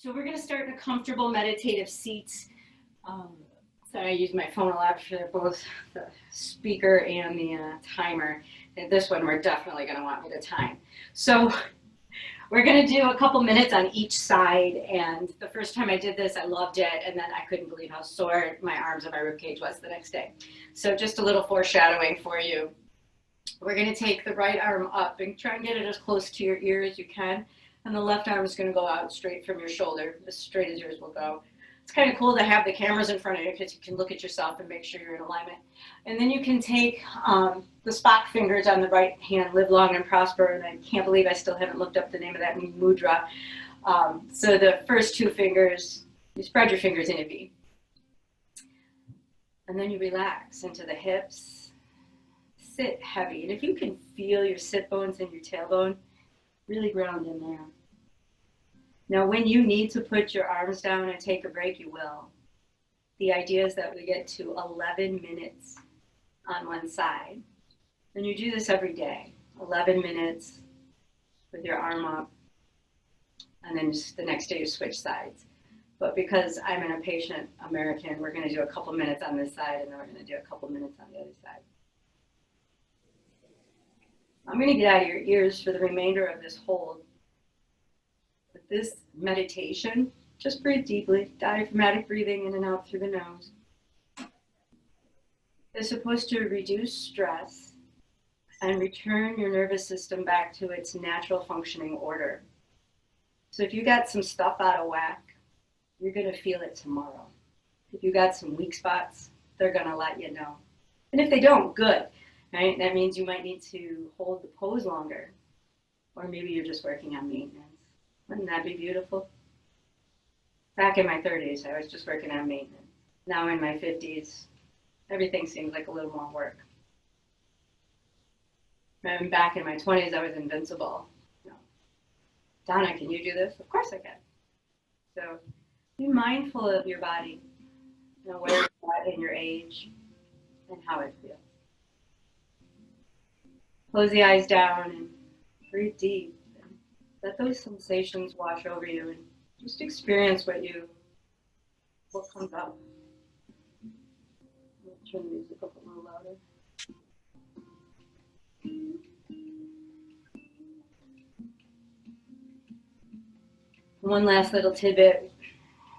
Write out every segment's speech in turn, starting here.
So we're going to start in a comfortable meditative seat. So I use my phone a lot for both the speaker and the timer. And this one we're definitely going to want me to time. So we're going to do a couple minutes on each side. And the first time I did this, I loved it. And then I couldn't believe how sore my arms and my ribcage was the next day. So just a little foreshadowing for you. We're going to take the right arm up and try and get it as close to your ear as you can. And the left arm is going to go out straight from your shoulder, as straight as yours will go. It's kind of cool to have the cameras in front of you because you can look at yourself and make sure you're in alignment. And then you can take the Spock fingers on the right hand, live long and prosper. And I can't believe I still haven't looked up the name of that mudra. So the first two fingers, you spread your fingers in a V. And then you relax into the hips. Sit heavy. And if you can feel your sit bones and your tailbone, really ground in there. Now, when you need to put your arms down and take a break, you will. The idea is that we get to 11 minutes on one side. And you do this every day, 11 minutes with your arm up. And then just the next day you switch sides. But because I'm an impatient American, we're going to do a couple minutes on this side, and then we're going to do a couple minutes on the other side. I'm going to get out of your ears for the remainder of this hold. With this meditation, just breathe deeply, diaphragmatic breathing in and out through the nose. It's supposed to reduce stress and return your nervous system back to its natural functioning order. So if you got some stuff out of whack, you're going to feel it tomorrow. If you got some weak spots, they're going to let you know. And if they don't, good. Right? That means you might need to hold the pose longer. Or maybe you're just working on maintenance. Wouldn't that be beautiful? Back in my 30s, I was just working on maintenance. Now in my 50s, everything seems like a little more work. And back in my 20s, I was invincible. Donna, can you do this? Of course I can. So be mindful of your body, where you're at in your age and how it feels. Close the eyes down and breathe deep. And let those sensations wash over you and just experience what comes up. Turn the music up a little louder. One last little tidbit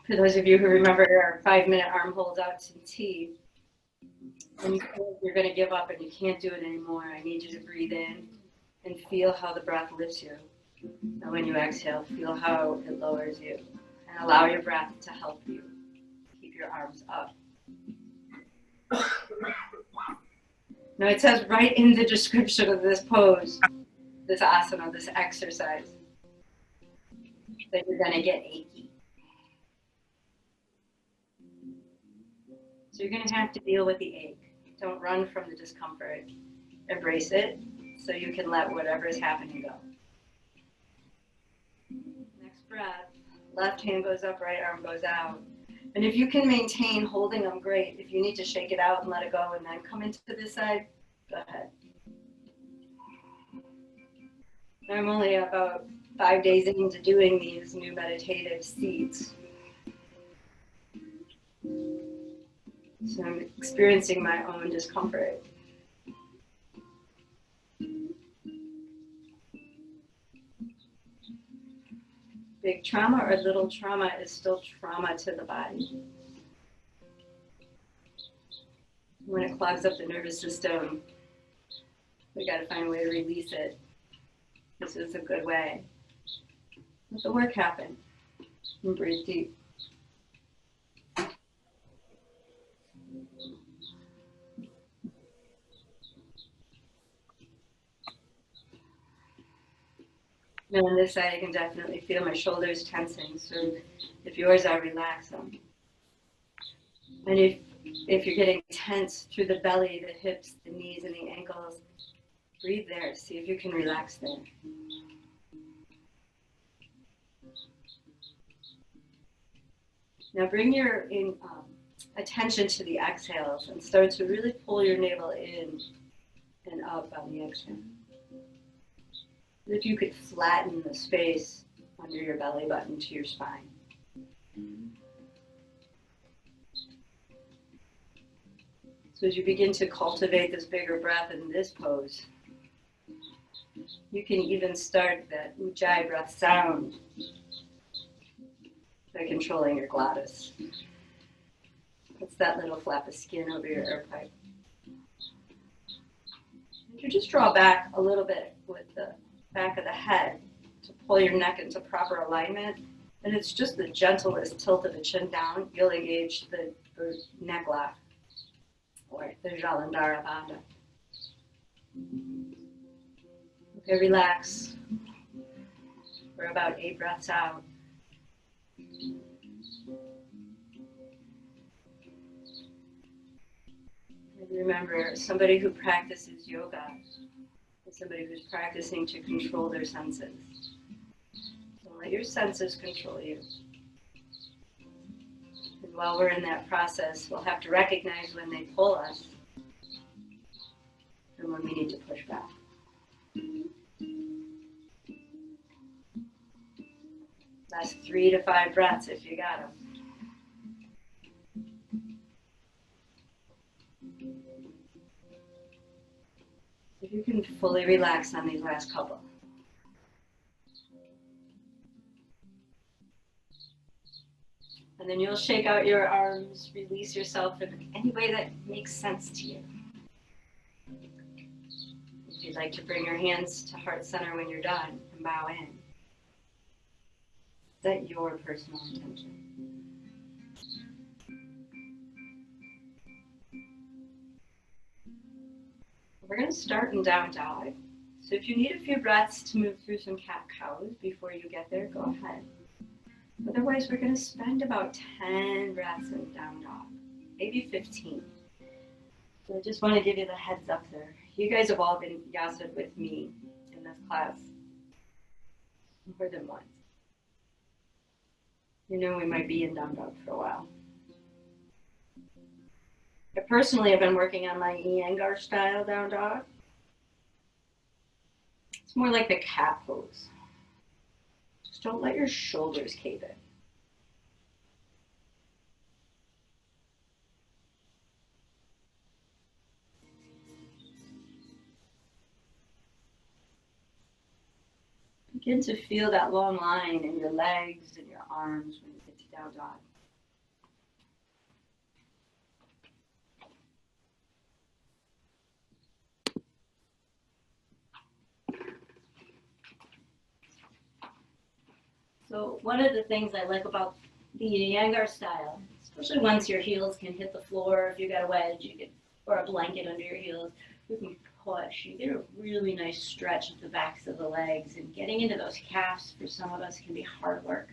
for those of you who remember our 5-minute arm holds out to T. When you feel you're going to give up and you can't do it anymore, I need you to breathe in and feel how the breath lifts you. And when you exhale, feel how it lowers you. And allow your breath to help you keep your arms up. Now it says right in the description of this pose, this asana, this exercise, that you're going to get achy. So you're going to have to deal with the ache. Don't run from the discomfort. Embrace it so you can let whatever is happening go. Next breath. Left hand goes up, right arm goes out. And if you can maintain holding them, great. If you need to shake it out and let it go and then come into this side, go ahead. I'm only about 5 days into doing these new meditative seats. So I'm experiencing my own discomfort. Big trauma or little trauma is still trauma to the body. When it clogs up the nervous system, we got to find a way to release it. This is a good way. Let the work happen. And breathe deep. And on this side, I can definitely feel my shoulders tensing. So if yours are, relax them. And if you're getting tense through the belly, the hips, the knees, and the ankles, breathe there. See if you can relax there. Now bring your attention to the exhales and start to really pull your navel in and up on the exhale. If you could flatten the space under your belly button to your spine. So as you begin to cultivate this bigger breath in this pose, you can even start that ujjayi breath sound by controlling your glottis. It's that little flap of skin over your air pipe. You just draw back a little bit with the back of the head to pull your neck into proper alignment. And it's just the gentlest tilt of the chin down. You'll engage the neck lock, or the Jalandhara Bandha. Okay, relax. We're about 8 breaths out. And remember, somebody who practices yoga is somebody who's practicing to control their senses. Don't let your senses control you. And while we're in that process, we'll have to recognize when they pull us and when we need to push back. Last 3 to 5 breaths if you got them. If you can fully relax on these last couple. And then you'll shake out your arms, release yourself in any way that makes sense to you. If you'd like to bring your hands to heart center when you're done and bow in, set your personal intention. We're going to start in down dog. So if you need a few breaths to move through some cat-cows before you get there, go ahead. Otherwise, we're going to spend about 10 breaths in down dog, maybe 15. So I just want to give you the heads up there. You guys have all been yasa'd with me in this class more than once. You know we might be in down dog for a while. I personally have been working on my Iyengar style down dog. It's more like the cat pose. Just don't let your shoulders cave in. Begin to feel that long line in your legs and your arms when you get to down dog. So one of the things I like about the Iyengar style, especially once your heels can hit the floor, if you got a wedge, you can, or a blanket under your heels, you can push. You get a really nice stretch of the backs of the legs, and getting into those calves for some of us can be hard work.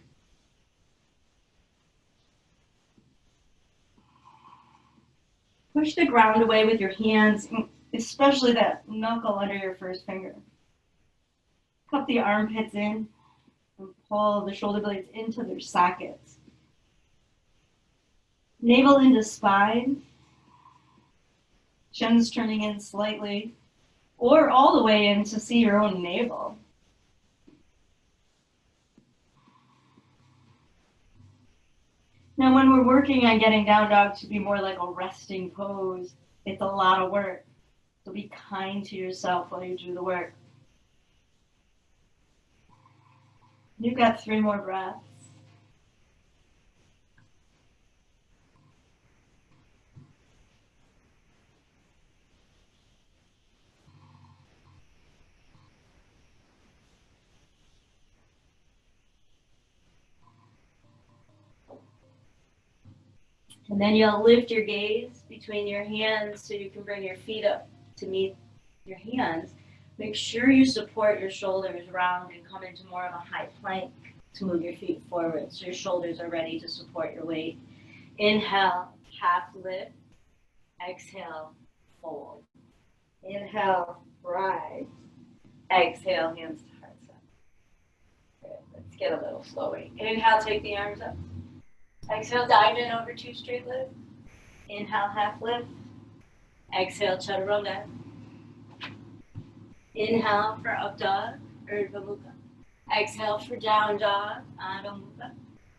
Push the ground away with your hands, especially that knuckle under your first finger. Cup the armpits in and pull the shoulder blades into their sockets. Navel into spine. Chin's turning in slightly, or all the way in to see your own navel. Now, when we're working on getting down dog to be more like a resting pose, it's a lot of work. So be kind to yourself while you do the work. You've got 3 more breaths. And then you'll lift your gaze between your hands so you can bring your feet up to meet your hands. Make sure you support your shoulders round and come into more of a high plank to move your feet forward so your shoulders are ready to support your weight. Inhale, half lift. Exhale, fold. Inhale, rise. Exhale, hands to heart center. Good. Let's get a little flowing. Inhale, take the arms up. Exhale, dive in over 2 straight lift. Inhale, half lift. Exhale, chaturanga. Inhale for up dog, Urdhva Mukha. Exhale for down dog, Adho Mukha.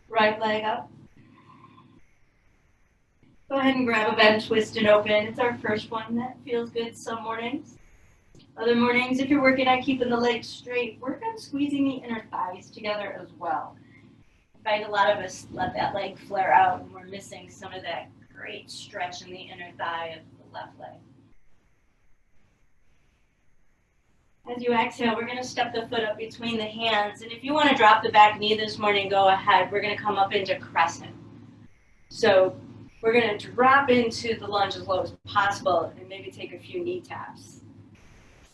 Right leg up, Go ahead and grab a bend, twist, and open. It's our first one. That feels good some mornings. Other mornings, if you're working on keeping the legs straight, work on squeezing the inner thighs together as well. I find a lot of us let that leg flare out and we're missing some of that great stretch in the inner thigh of the left leg. As you exhale, we're going to step the foot up between the hands. And if you want to drop the back knee this morning, go ahead. We're going to come up into crescent. So we're going to drop into the lunge as low as possible and maybe take a few knee taps.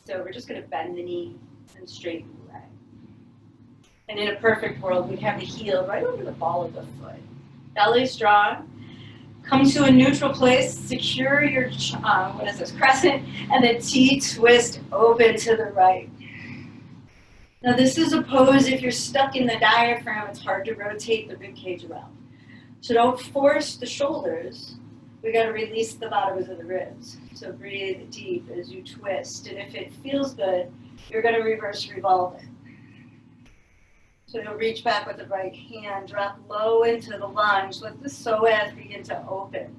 So we're just going to bend the knee and straighten the leg. And in a perfect world, we'd have the heel right over the ball of the foot. Belly strong. Come to a neutral place, secure your, crescent, and then T-twist open to the right. Now this is a pose, if you're stuck in the diaphragm, it's hard to rotate the rib cage around. So don't force the shoulders. We got to release the bottoms of the ribs. So breathe deep as you twist, and if it feels good, you're going to reverse revolve it. So you'll reach back with the right hand, drop low into the lunge, let the psoas begin to open.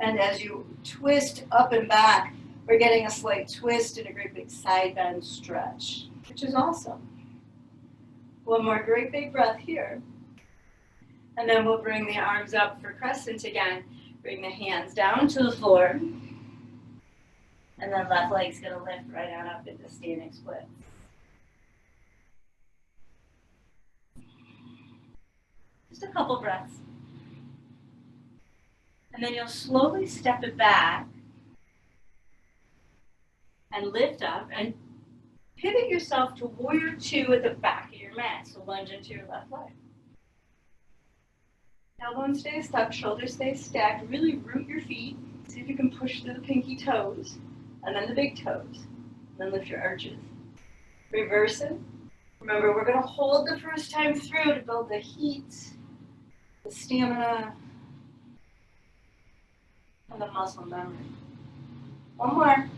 And as you twist up and back, we're getting a slight twist and a great big side bend stretch, which is awesome. One more great big breath here. And then we'll bring the arms up for crescent again. Bring the hands down to the floor. And then left leg's gonna lift right on up into standing split. Just a couple breaths. And then you'll slowly step it back and lift up and pivot yourself to warrior two at the back of your mat. So lunge into your left leg. Elbow stay stuck, shoulders stay stacked. Really root your feet. See if you can push through the pinky toes and then the big toes. And then lift your arches. Reverse it. Remember, we're going to hold the first time through to build the heat, the stamina, and the muscle memory. One more.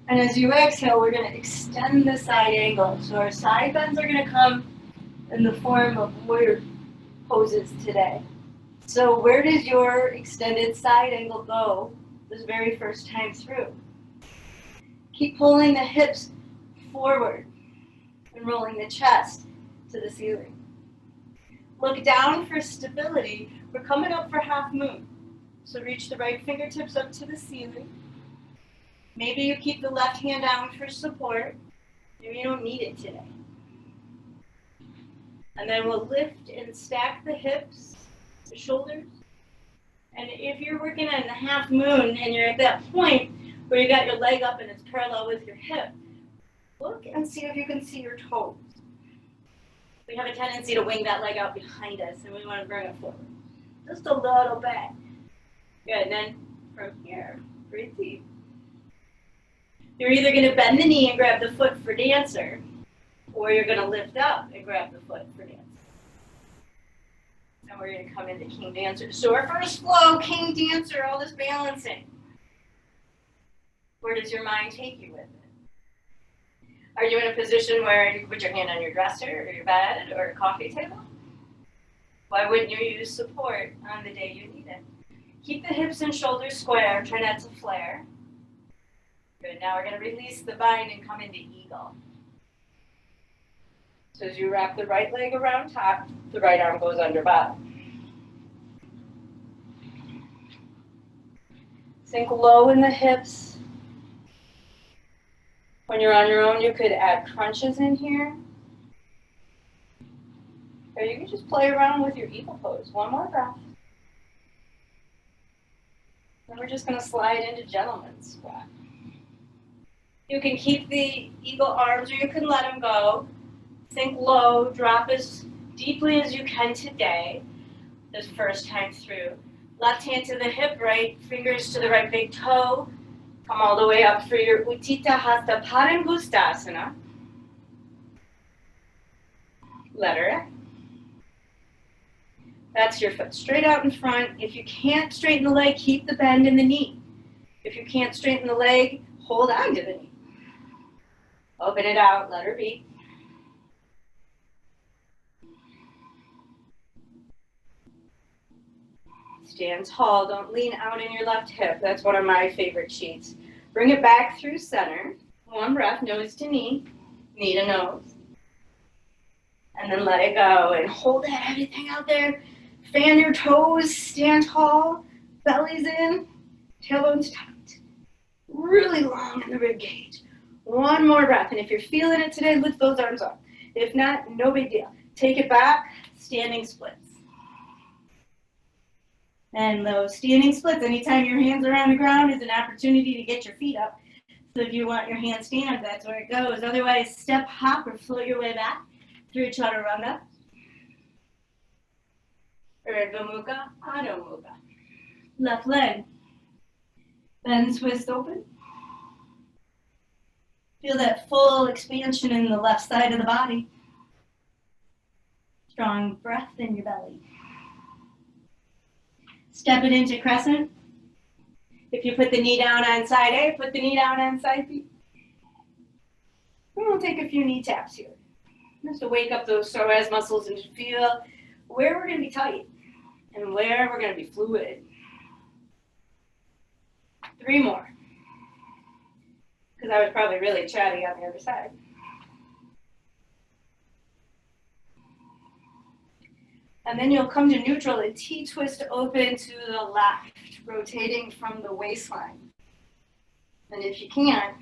And as you exhale, we're going to extend the side angle. So our side bends are going to come in the form of warrior poses today. So where does your extended side angle go this very first time through? Keep pulling the hips forward and rolling the chest to the ceiling. Look down for stability. We're coming up for half moon. So reach the right fingertips up to the ceiling. Maybe you keep the left hand down for support. Maybe you don't need it today. And then we'll lift and stack the hips, the shoulders. And if you're working on the half moon and you're at that point where you got your leg up and it's parallel with your hip, look and see if you can see your toes. We have a tendency to wing that leg out behind us, and we want to bring it forward. Just a little bit. Good, and then from here, breathe deep. You're either going to bend the knee and grab the foot for dancer, or you're going to lift up and grab the foot for dancer. And we're going to come into King Dancer. So our first flow, King Dancer, all this balancing. Where does your mind take you with it? Are you in a position where you put your hand on your dresser or your bed or a coffee table? Why wouldn't you use support on the day you need it? Keep the hips and shoulders square. Try not to flare. Good. Now we're going to release the bind and come into eagle. So as you wrap the right leg around top, the right arm goes under bottom. Sink low in the hips. When you're on your own, you could add crunches in here. Or you can just play around with your eagle pose. One more breath. And we're just going to slide into gentleman's squat. You can keep the eagle arms or you can let them go. Sink low, drop as deeply as you can today, this first time through. Left hand to the hip, right fingers to the right big toe. Come all the way up for your Utthita Hasta Padangusthasana. Letter A. That's your foot straight out in front. If you can't straighten the leg, keep the bend in the knee. If you can't straighten the leg, hold on to the knee. Open it out, letter B. Stand tall. Don't lean out in your left hip. That's one of my favorite cheats. Bring it back through center. One breath, nose to knee to nose. And then let it go and hold everything out there. Fan your toes, stand tall, belly's in, tailbone's tucked. Really long in the rib cage. One more breath, and if you're feeling it today, lift those arms up. If not, no big deal. Take it back, standing splits. And those standing splits, anytime your hands are on the ground, is an opportunity to get your feet up. So if you want your handstand, that's where it goes. Otherwise, step, hop, or float your way back through chaturanga. Urdhva Mukha, Adho Mukha. Left leg. Bend, twist, open. Feel that full expansion in the left side of the body. Strong breath in your belly. Step it into crescent. If you put the knee down on side A, put the knee down on side B. And we'll take a few knee taps here. Just to wake up those psoas muscles and feel where we're going to be tight and where we're going to be fluid. 3 more. Because I was probably really chatty on the other side. And then you'll come to neutral and T-twist open to the left, rotating from the waistline. And if you can,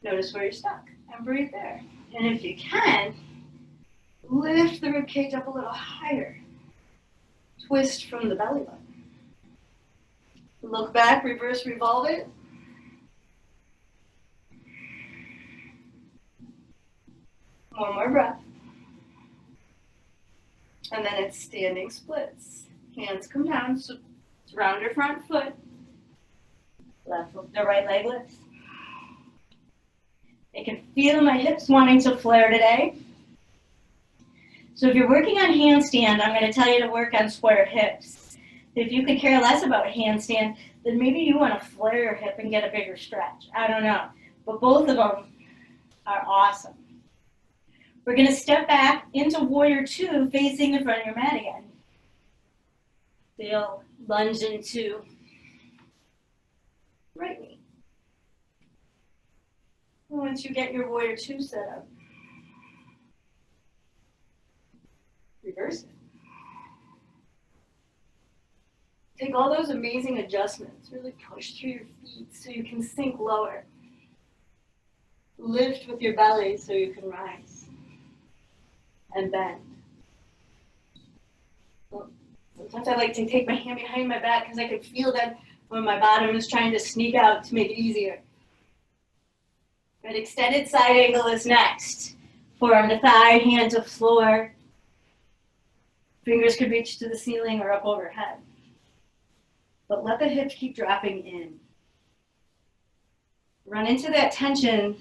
notice where you're stuck and breathe there. And if you can, lift the rib cage up a little higher. Twist from the belly button. Look back, reverse, revolve it. One more breath. And then it's standing splits. Hands come down, so round your front foot. The right leg lifts. I can feel my hips wanting to flare today. So if you're working on handstand, I'm going to tell you to work on square hips. If you could care less about handstand, then maybe you want to flare your hip and get a bigger stretch. I don't know. But both of them are awesome. We're going to step back into warrior 2, facing the front of your mat again. So you'll lunge into right knee. Once you get your warrior 2 set up, reverse it. Take all those amazing adjustments, really push through your feet so you can sink lower. Lift with your belly so you can rise. And bend. Well, sometimes I like to take my hand behind my back because I can feel that when my bottom is trying to sneak out to make it easier. But extended side angle is next. Forearm to thigh, hand to floor. Fingers could reach to the ceiling or up overhead. But let the hips keep dropping in. Run into that tension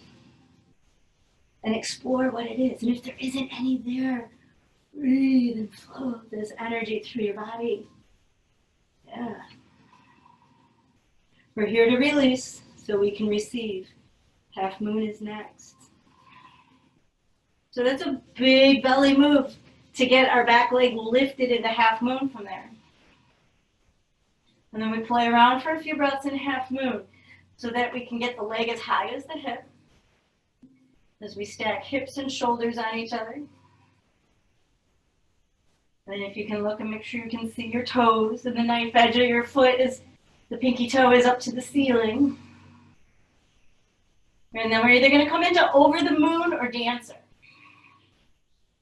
and explore what it is. And if there isn't any there, breathe and flow this energy through your body. Yeah. We're here to release so we can receive. Half moon is next. So that's a big belly move to get our back leg lifted into half moon from there. And then we play around for a few breaths in half moon so that we can get the leg as high as the hip. As we stack hips and shoulders on each other. And if you can look and make sure you can see your toes and the knife edge of your foot is, the pinky toe is up to the ceiling. And then we're either going to come into over the moon or dancer.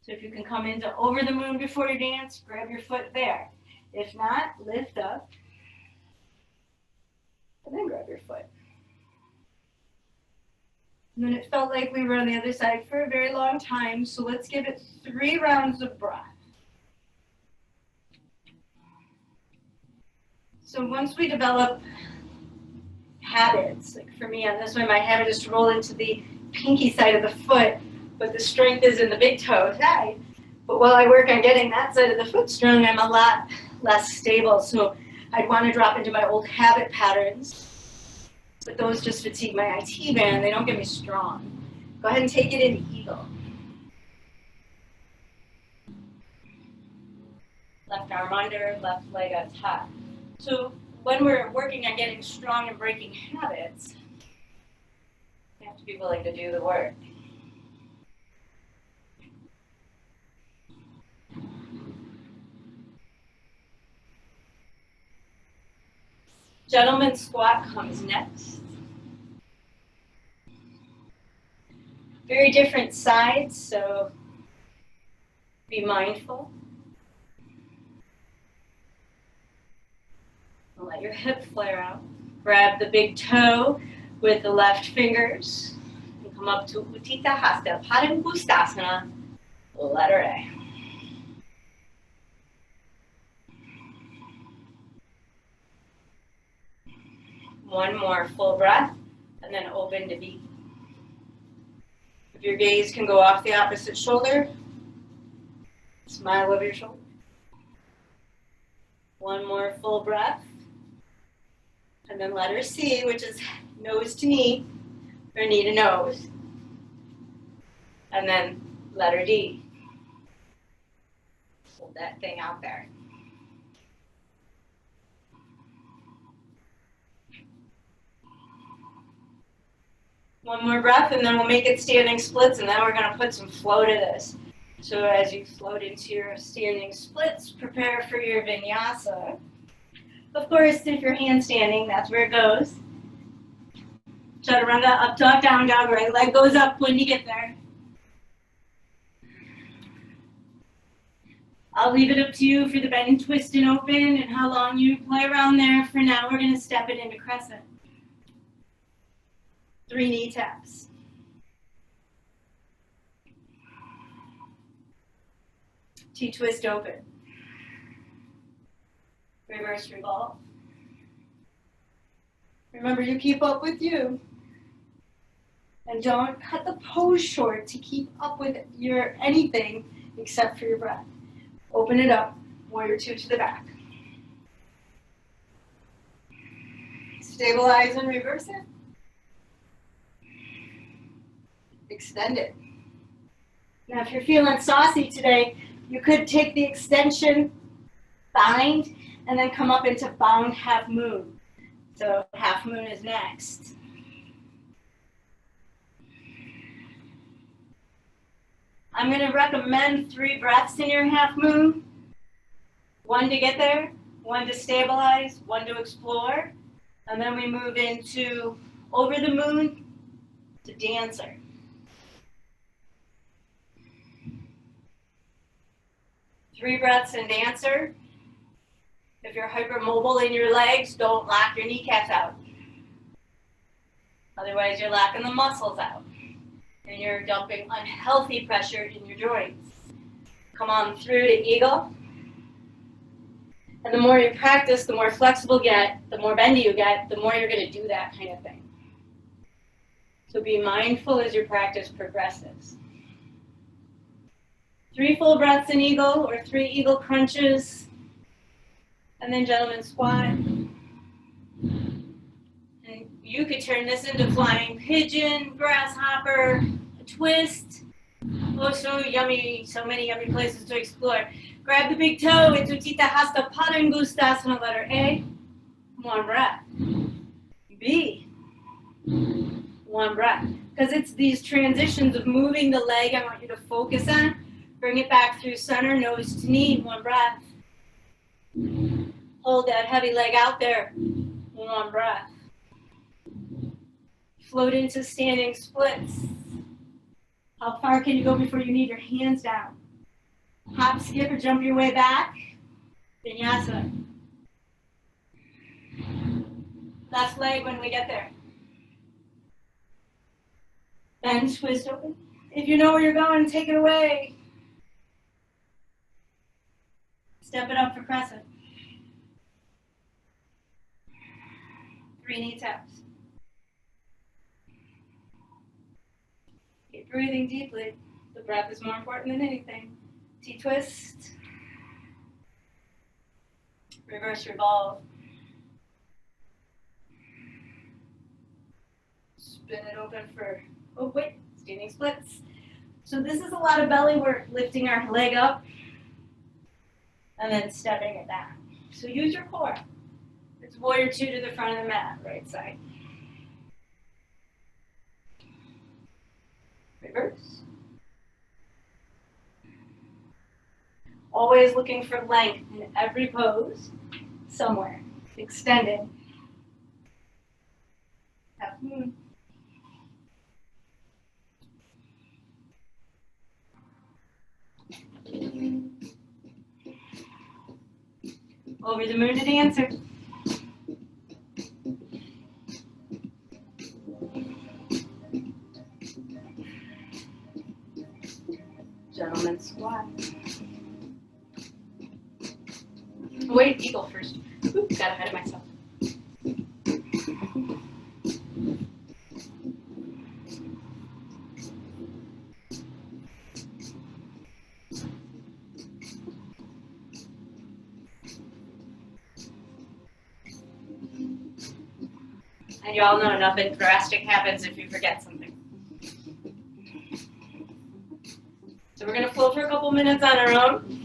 So if you can come into over the moon before you dance, grab your foot there. If not, lift up. And then grab your foot. And then it felt like we were on the other side for a very long time, so let's give it 3 rounds of breath. So once we develop habits, like for me on this one, my habit is to roll into the pinky side of the foot, but the strength is in the big toe side. But while I work on getting that side of the foot strong, I'm a lot less stable, so I'd want to drop into my old habit patterns. But those just fatigue my IT band. They don't get me strong. Go ahead and take it into eagle. Left arm under, left leg on top. So when we're working on getting strong and breaking habits, you have to be willing to do the work. Gentleman squat comes next. Very different sides, so be mindful. Let your hip flare out. Grab the big toe with the left fingers and come up to Utthita Hasta Padangustasana, letter A. One more full breath, and then open to B. If your gaze can go off the opposite shoulder, smile over your shoulder. One more full breath, and then letter C, which is nose to knee, or knee to nose. And then letter D. Hold that thing out there. One more breath, and then we'll make it standing splits, and then we're going to put some flow to this. So as you float into your standing splits, prepare for your vinyasa. Of course, if you're handstanding, that's where it goes. Chaturanga, up dog, down dog, right leg goes up when you get there. I'll leave it up to you for the bend, twist, and open, and how long you play around there. For now, we're going to step it into crescent. 3 knee taps. T-twist open. Reverse revolve. Remember, you keep up with you. And don't cut the pose short to keep up with your anything except for your breath. Open it up. Warrior 2 to the back. Stabilize and reverse it. Extend it. Now, if you're feeling saucy today, you could take the extension, bind, and then come up into bound half moon. So half moon is next. I'm going to recommend 3 breaths in your half moon. 1 to get there, 1 to stabilize, 1 to explore, and then we move into over the moon to dancer. Three breaths in dancer. If you're hypermobile in your legs, don't lock your kneecaps out. Otherwise, you're locking the muscles out. And you're dumping unhealthy pressure in your joints. Come on through to eagle. And the more you practice, the more flexible you get, the more bendy you get, the more you're going to do that kind of thing. So be mindful as your practice progresses. 3 full breaths in eagle or 3 eagle crunches. And then gentleman squat. And you could turn this into flying pigeon, grasshopper, a twist. Oh, so yummy, so many yummy places to explore. Grab the big toe into Utthita Hasta Padangustasana, letter A. 1 breath. B. 1 breath. Because it's these transitions of moving the leg I want you to focus on. Bring it back through center, nose to knee, 1 breath. Hold that heavy leg out there, 1 breath. Float into standing splits. How far can you go before you need your hands down? Hop, skip, or jump your way back. Vinyasa. Left leg when we get there. Bend, twist, open. If you know where you're going, take it away. Step it up for crescent. 3 knee taps. Keep breathing deeply. The breath is more important than anything. T-twist. Reverse revolve. Spin it open for, standing splits. So this is a lot of belly work, lifting our leg up. and then stepping it down. So use your core. It's warrior two to the front of the mat, right side. Reverse. Always looking for length in every pose, somewhere. Extended. Over the moon to dancer. Gentleman squat. Wait, eagle first. Oop, got ahead of myself. And you all know nothing drastic happens if you forget something. So we're going to flow for a couple minutes on our own.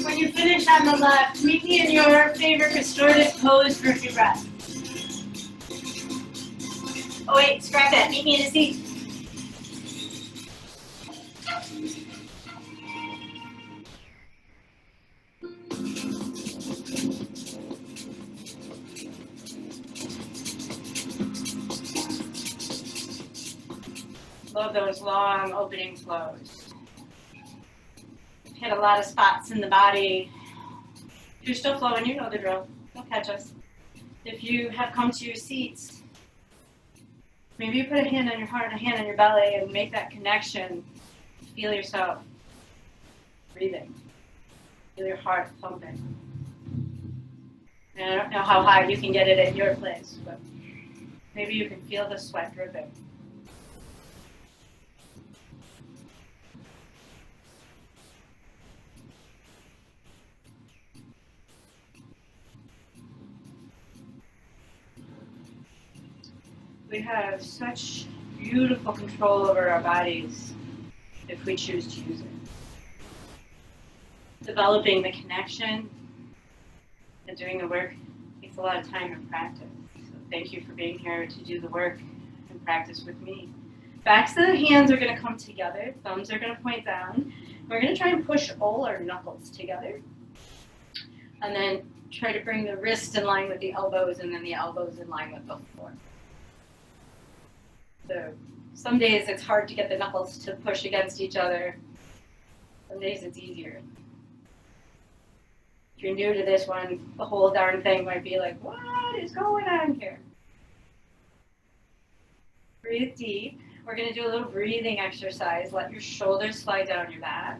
When you finish on the left, meet me in your favorite restorative pose for a few breaths. Oh wait, scrap that. Meet me in a seat. Love those long opening flows. Hit a lot of spots in the body. If you're still flowing, you know the drill. Don't catch us. If you have come to your seats, maybe you put a hand on your heart and a hand on your belly and make that connection. Feel yourself breathing. Feel your heart pumping. And I don't know how high you can get it at your place, but maybe you can feel the sweat dripping. We have such beautiful control over our bodies if we choose to use it. Developing the connection and doing the work takes a lot of time and practice. So thank you for being here to do the work and practice with me. Backs of the hands are going to come together. Thumbs are going to point down. We're going to try and push all our knuckles together. And then try to bring the wrists in line with the elbows and then the elbows in line with the floor. So some days it's hard to get the knuckles to push against each other. Some days it's easier. If you're new to this one, the whole darn thing might be like, what is going on here? Breathe deep. We're going to do a little breathing exercise. Let your shoulders slide down your back.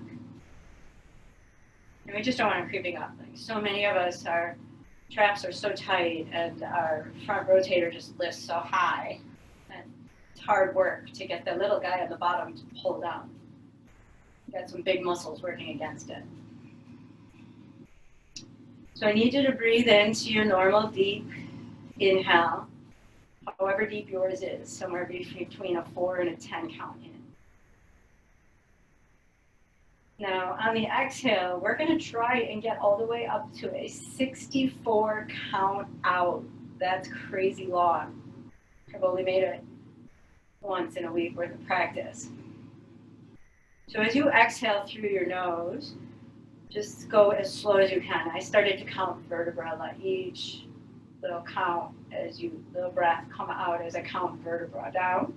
And we just don't want them creeping up. Like so many of us, our traps are so tight and our front rotator just lifts so high. It's hard work to get the little guy at the bottom to pull down. You got some big muscles working against it. So I need you to breathe into your normal deep inhale, however deep yours is, somewhere between a 4 and a 10 count in. Now on the exhale, we're going to try and get all the way up to a 64 count out. That's crazy long. I've only made it once in a week worth of practice. So as you exhale through your nose, just go as slow as you can. I started to count vertebra. Let each little count as little breath come out as I count vertebra down.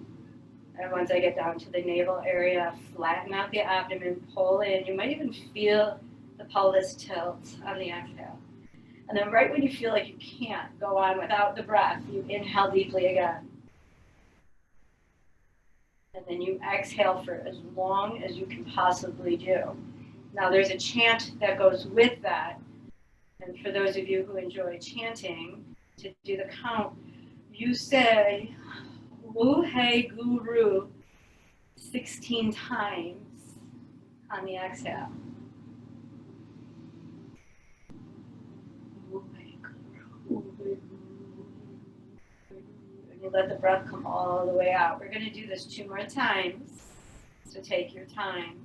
And once I get down to the navel area, flatten out the abdomen, pull in. You might even feel the pelvis tilt on the exhale. And then right when you feel like you can't go on without the breath, you inhale deeply again. And then you exhale for as long as you can possibly do. Now there's a chant that goes with that. And for those of you who enjoy chanting, to do the count, you say, Wu Hei Guru 16 times on the exhale. And you let the breath come all the way out. We're going to do this 2 more times, so take your time.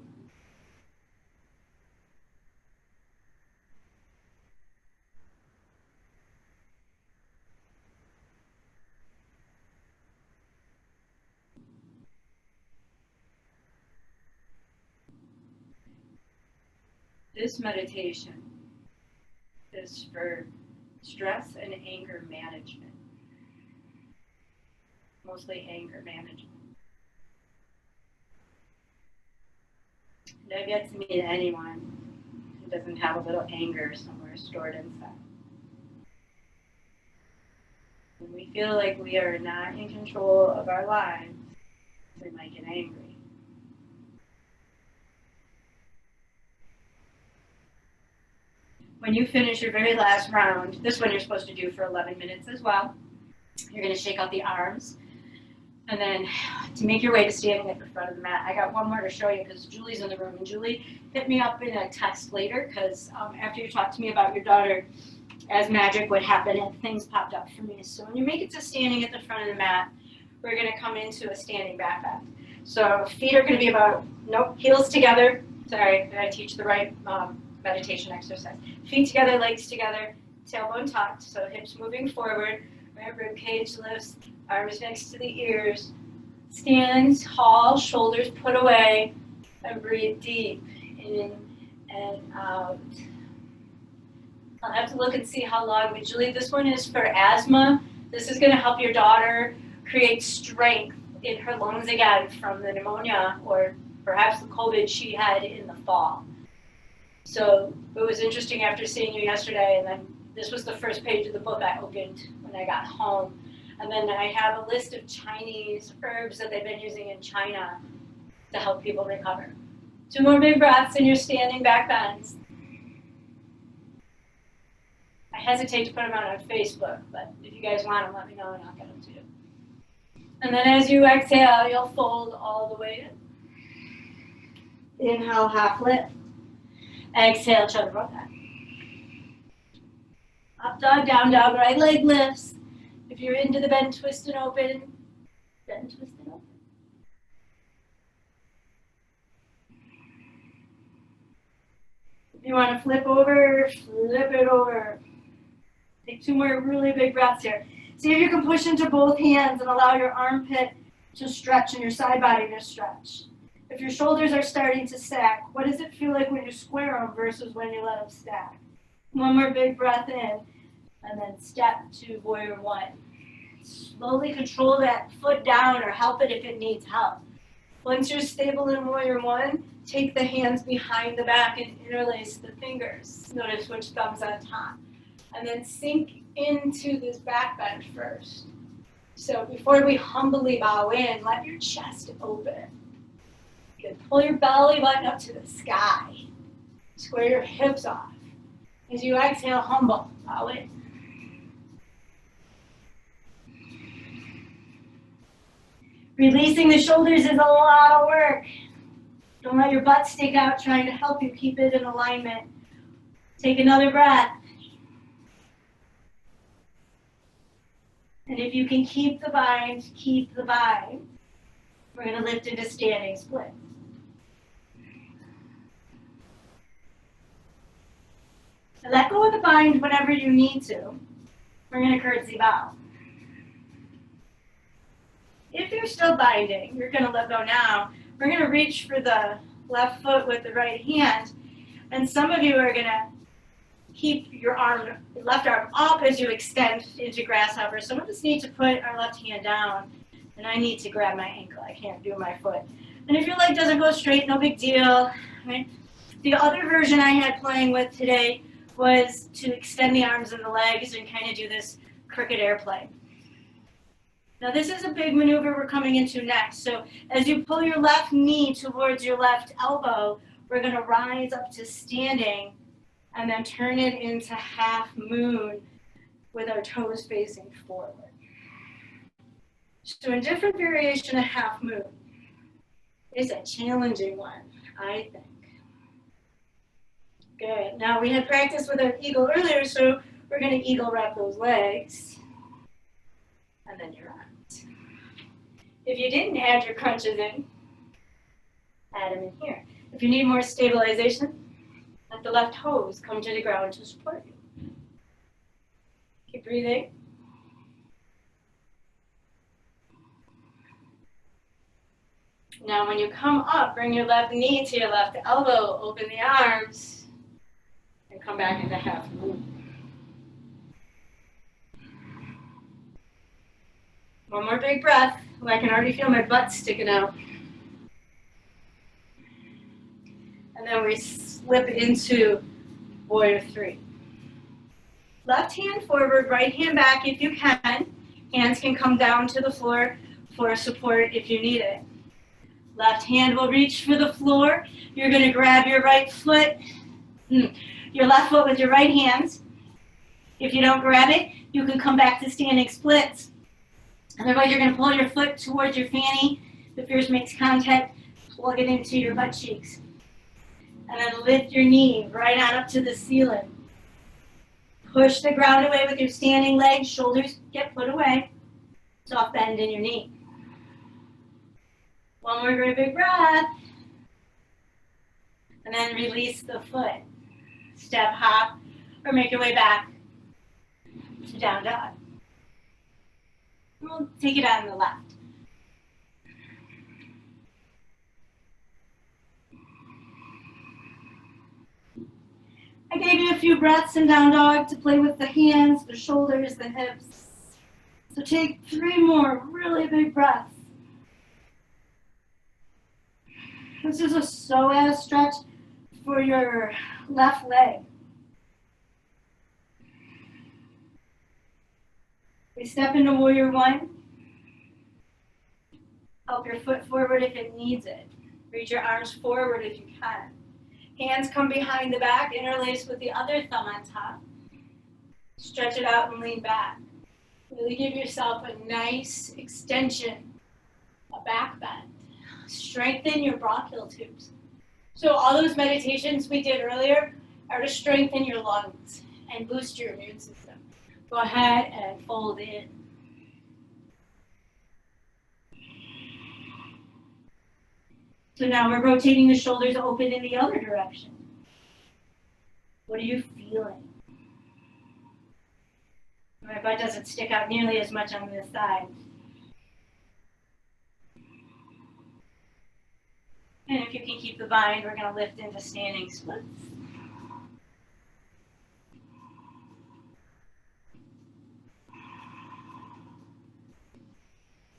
This meditation is for stress and anger management, mostly anger management. And I've yet to meet anyone who doesn't have a little anger somewhere stored inside. When we feel like we are not in control of our lives, we might get angry. When you finish your very last round, this one you're supposed to do for 11 minutes as well. You're going to shake out the arms. And then to make your way to standing at the front of the mat, I got one more to show you because Julie's in the room. And Julie, hit me up in a text later because after you talked to me about your daughter, as magic would happen and things popped up for me. So when you make it to standing at the front of the mat, we're going to come into a standing back bend. So feet are going to be about, heels together. Sorry, did I teach the right meditation exercise? Feet together, legs together, tailbone tucked, so hips moving forward, right, rib cage lifts, arms next to the ears. Stand tall, shoulders put away, and breathe deep in and out. I'll have to look and see how long, but Julie, this one is for asthma. This is going to help your daughter create strength in her lungs again from the pneumonia or perhaps the COVID she had in the fall. So it was interesting after seeing you yesterday, and then this was the first page of the book I opened when I got home. And then I have a list of Chinese herbs that they've been using in China to help people recover. 2 more big breaths in your standing back bends. I hesitate to put them out on Facebook, but if you guys want them, let me know and I'll get them to you. And then as you exhale, you'll fold all the way in. Inhale, half lift. Exhale, chaturanga. Up dog, down dog, right leg lifts. If you're into the bend, twist and open, bend, twist and open. If you want to flip it over. Take 2 more really big breaths here. See if you can push into both hands and allow your armpit to stretch and your side body to stretch. If your shoulders are starting to stack, what does it feel like when you square them versus when you let them stack? 1 more big breath in, and then step to warrior 1. Slowly control that foot down or help it if it needs help. Once you're stable in warrior 1, take the hands behind the back and interlace the fingers. Notice which thumb's on top. And then sink into this back bend first. So before we humbly bow in, let your chest open. Good. Pull your belly button up to the sky. Square your hips off. As you exhale, humble, bow in. Releasing the shoulders is a lot of work. Don't let your butt stick out trying to help you keep it in alignment. Take another breath. And if you can keep the bind, keep the bind. We're going to lift into standing split. And let go of the bind whenever you need to. We're going to curtsy bow. If you're still binding, you're going to let go now. We're going to reach for the left foot with the right hand. And some of you are going to keep your left arm up as you extend into grasshopper. Some of us need to put our left hand down, and I need to grab my ankle. I can't do my foot. And if your leg doesn't go straight, no big deal. Right? The other version I had playing with today was to extend the arms and the legs and kind of do this crooked airplane. Now this is a big maneuver we're coming into next. So as you pull your left knee towards your left elbow, we're going to rise up to standing and then turn it into half moon with our toes facing forward. So a different variation of half moon is a challenging one, I think. Good. Now we had practice with our eagle earlier, so we're going to eagle wrap those legs. And then your arms. If you didn't add your crunches in, add them in here. If you need more stabilization, let the left toes come to the ground to support you. Keep breathing. Now when you come up, bring your left knee to your left elbow, open the arms, come back into half moon. One more big breath. Oh, I can already feel my butt sticking out. And then we slip into warrior three. Left hand forward, right hand back if you can. Hands can come down to the floor for support if you need it. Left hand will reach for the floor. You're going to grab your right foot, your left foot with your right hand. If you don't grab it, you can come back to standing splits. Otherwise, you're going to pull your foot towards your fanny. The first makes contact, plug it into your butt cheeks. And then lift your knee right on up to the ceiling. Push the ground away with your standing legs. Shoulders get put away. Soft bend in your knee. One more very big breath. And then release the foot. Step, hop, or make your way back to down dog. We'll take it on the left. I gave you a few breaths in down dog to play with the hands, the shoulders, the hips. So take 3 more really big breaths. This is a psoas stretch for your left leg. We step into warrior one. Help your foot forward if it needs it. Reach your arms forward if you can. Hands come behind the back, interlace with the other thumb on top. Stretch it out and lean back. Really give yourself a nice extension, a back bend. Strengthen your bronchial tubes. So all those meditations we did earlier are to strengthen your lungs and boost your immune system. Go ahead and fold in. So now we're rotating the shoulders open in the other direction. What are you feeling? My butt doesn't stick out nearly as much on this side. And if you can keep the bind, we're going to lift into standing splits.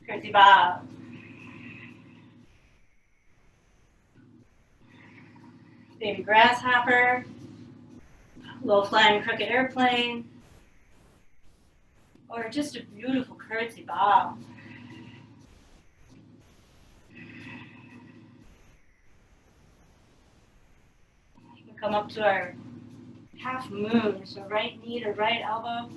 Curtsy bow. Baby grasshopper. Low flying crooked airplane. Or just a beautiful curtsy bow. You can come up to our half moon, so right knee to right elbow.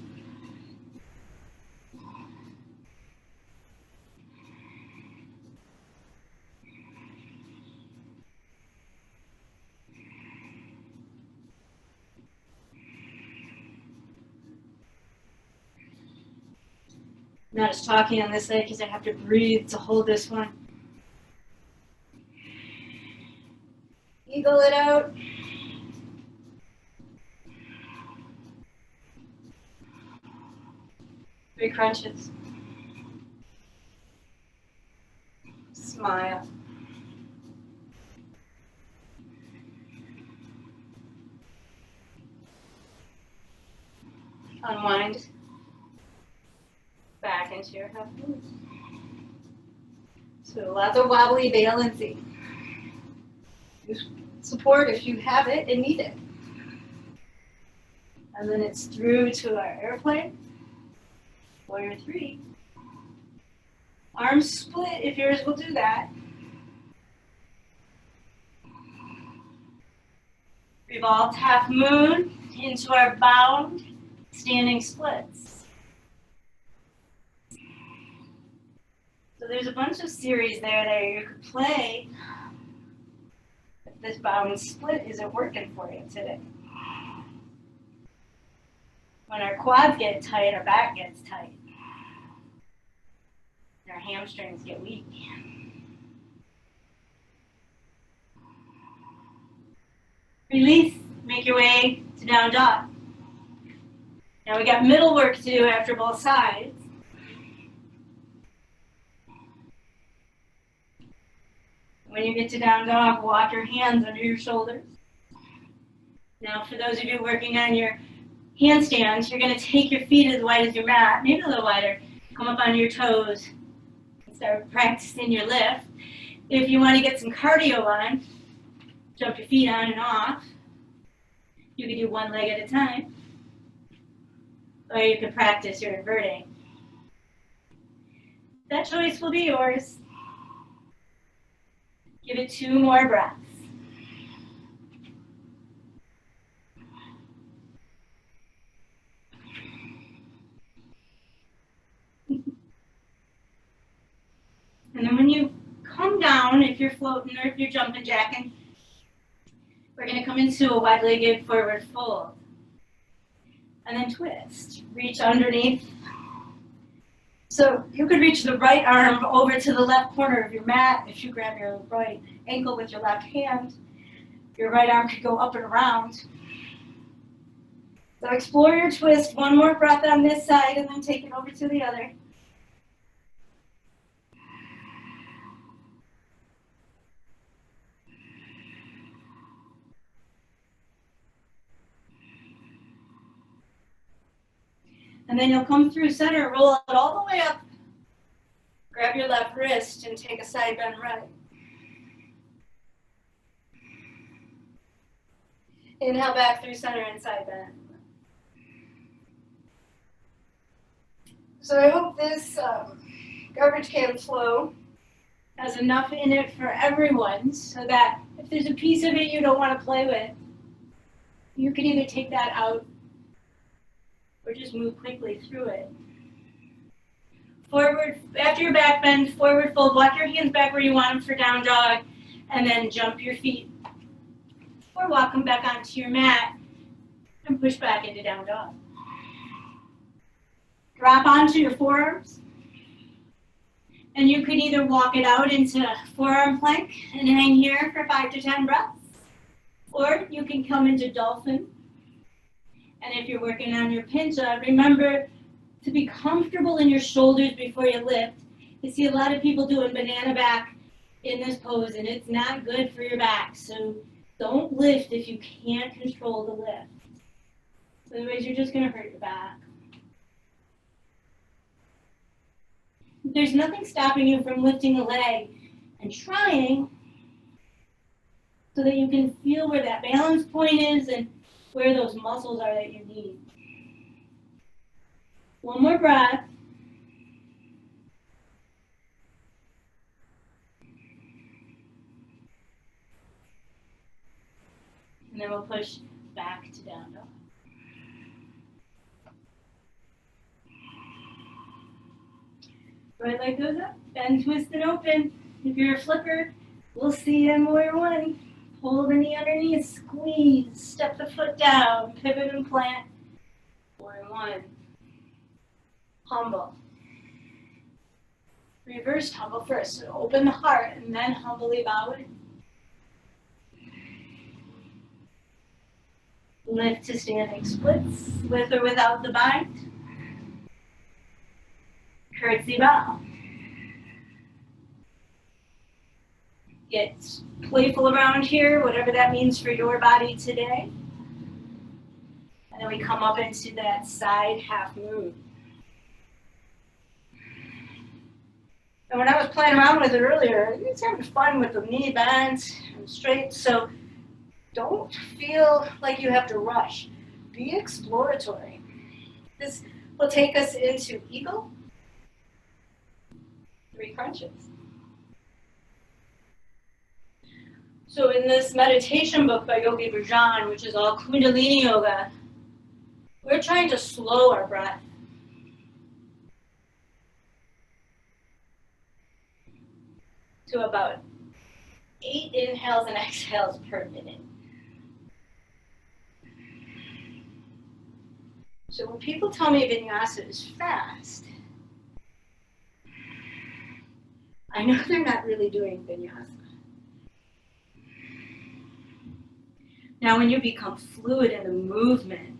I'm not just talking on this leg because I have to breathe to hold this one. Eagle it out. Three crunches. Smile. Unwind. Back into your half moon. So lots of wobbly balancing. Support if you have it and need it. And then it's through to our airplane. Warrior three. Arms split if yours will do that. Revolved half moon into our bound standing splits. So there's a bunch of series there that you could play if this bound split isn't working for you today. When our quads get tight, our back gets tight. And our hamstrings get weak. Release, make your way to down dog. Now we got middle work to do after both sides. When you get to down dog, walk your hands under your shoulders. Now, for those of you working on your handstands, you're going to take your feet as wide as your mat, maybe a little wider. Come up onto your toes and start practicing your lift. If you want to get some cardio on, jump your feet on and off. You can do one leg at a time. Or you can practice your inverting. That choice will be yours. Give it 2 more breaths. And then when you come down, if you're floating or if you're jumping jacking, we're going to come into a wide-legged forward fold. And then twist. Reach underneath. So you could reach the right arm over to the left corner of your mat. If you grab your right ankle with your left hand, your right arm could go up and around. So explore your twist. One more breath on this side and then take it over to the other. And then you'll come through center, roll it all the way up. Grab your left wrist and take a side bend right. Inhale back through center and side bend. So I hope this garbage can flow has enough in it for everyone so that if there's a piece of it you don't want to play with, you can either take that out or just move quickly through it. Forward, after your back bend, forward fold, walk your hands back where you want them for down dog, and then jump your feet. Or walk them back onto your mat and push back into down dog. Drop onto your forearms. And you could either walk it out into forearm plank and hang here for 5 to 10 breaths, or you can come into dolphin. And if you're working on your pincha, remember to be comfortable in your shoulders before you lift. You see a lot of people doing banana back in this pose, and it's not good for your back. So don't lift if you can't control the lift. Otherwise, you're just going to hurt your back. There's nothing stopping you from lifting a leg and trying so that you can feel where that balance point is and where those muscles are that you need. One more breath. And then we'll push back to down dog. Right leg goes up, bend, twist, and open. If you're a flipper, we'll see you in warrior one. Pull the knee underneath, squeeze, step the foot down, pivot and plant. Warrior one. Humble. Reverse humble first. So open the heart and then humbly bow in. Lift to standing splits, with or without the bind. Curtsy bow. Get playful around here, whatever that means for your body today. And then we come up into that side half moon. And when I was playing around with it earlier, I was having fun with the knee bends and straight. So don't feel like you have to rush. Be exploratory. This will take us into eagle. 3 crunches. So in this meditation book by Yogi Bhajan, which is all Kundalini Yoga, we're trying to slow our breath. To about 8 inhales and exhales per minute. So when people tell me Vinyasa is fast, I know they're not really doing Vinyasa. Now when you become fluid in the movement,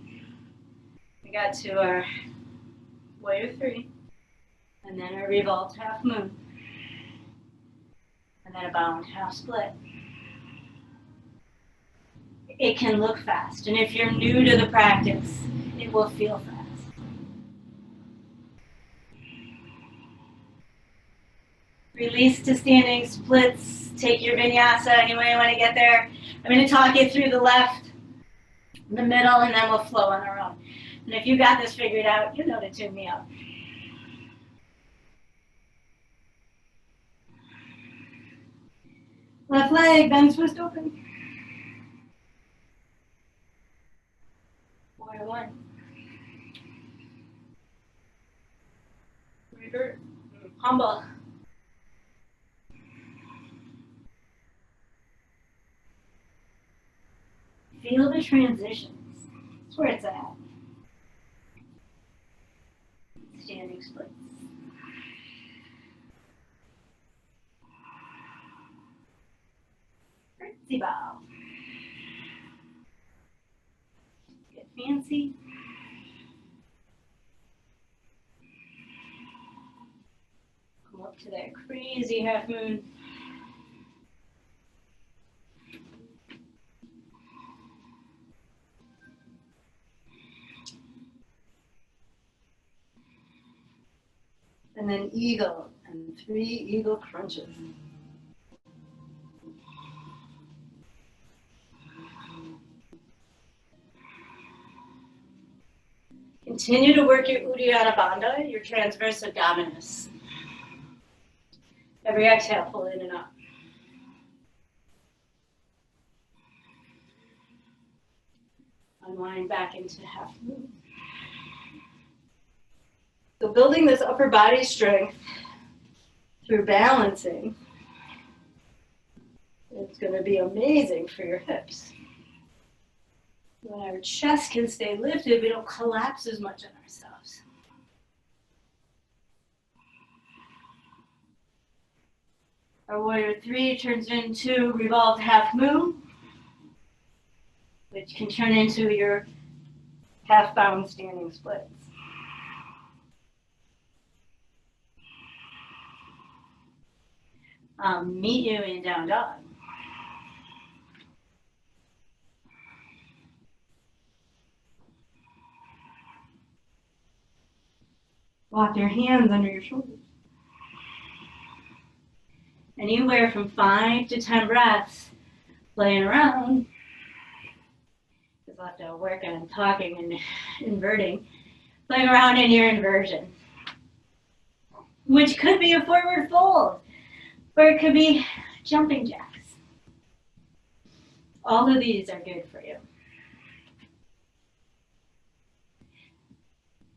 we got to our warrior 3, and then our revolved half moon, and then a bound half split. it can look fast. And if you're new to the practice, it will feel fast. Release to standing splits. Take your vinyasa any way you want to get there. I'm going to talk you through the left, the middle, and then we'll flow on our own. And if you got this figured out, you know to tune me up. Left leg, bend, twist open. Warrior one. Revert. Humble. Feel the transitions. That's where it's at. Standing splits. Curtsy bow. Get fancy. Come up to that crazy half moon. And then eagle and 3 eagle crunches. Continue to work your Uddiyana Bandha, your transverse abdominis. Every exhale, pull in and up. Unwind back into half moon. So building this upper body strength through balancing, it's going to be amazing for your hips. When our chest can stay lifted, we don't collapse as much on ourselves. Our warrior 3 turns into revolved half moon, which can turn into your half bound standing splits. Meet you in down dog. Walk your hands under your shoulders. Anywhere from 5 to 10 breaths playing around. Because I'll have to work on talking and inverting. Playing around in your inversion. Which could be a forward fold. Or it could be jumping jacks. All of these are good for you.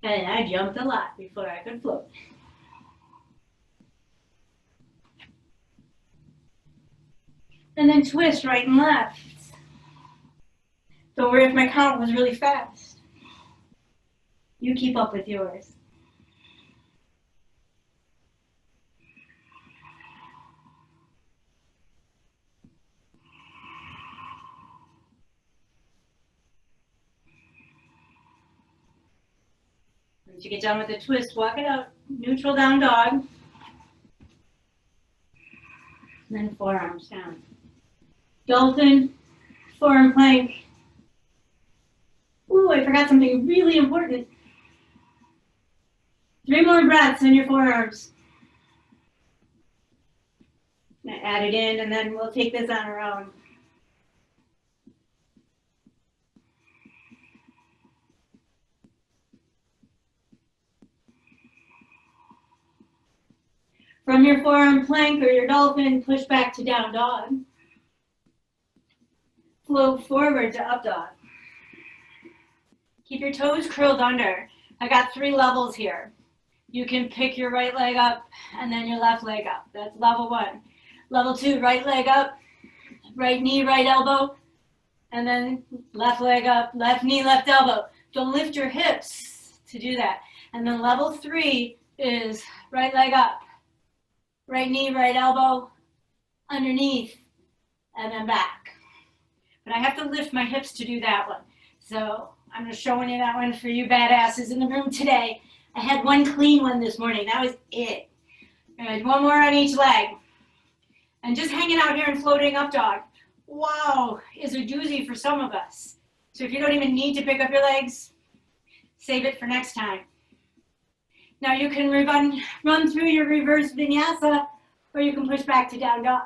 And I jumped a lot before I could float. And then twist right and left. Don't worry if my count was really fast. You keep up with yours. Once you get done with the twist, walk it out. Neutral down dog. And then forearms down. Dolphin, forearm plank. Ooh, I forgot something really important. 3 more breaths in your forearms. Now add it in, and then we'll take this on our own. From your forearm plank or your dolphin, push back to down dog. Float forward to up dog. Keep your toes curled under. I got 3 levels here. You can pick your right leg up and then your left leg up. That's level 1. Level 2, right leg up, right knee, right elbow, and then left leg up, left knee, left elbow. Don't lift your hips to do that. And then level 3 is right leg up, right knee, right elbow, underneath, and then back. But I have to lift my hips to do that one. So I'm just showing you that one for you badasses in the room today. I had 1 clean one this morning. That was it. All right, 1 more on each leg. And just hanging out here and floating up dog. wow, is a doozy for some of us. So if you don't even need to pick up your legs, save it for next time. Now you can run through your reverse vinyasa, or you can push back to down dog.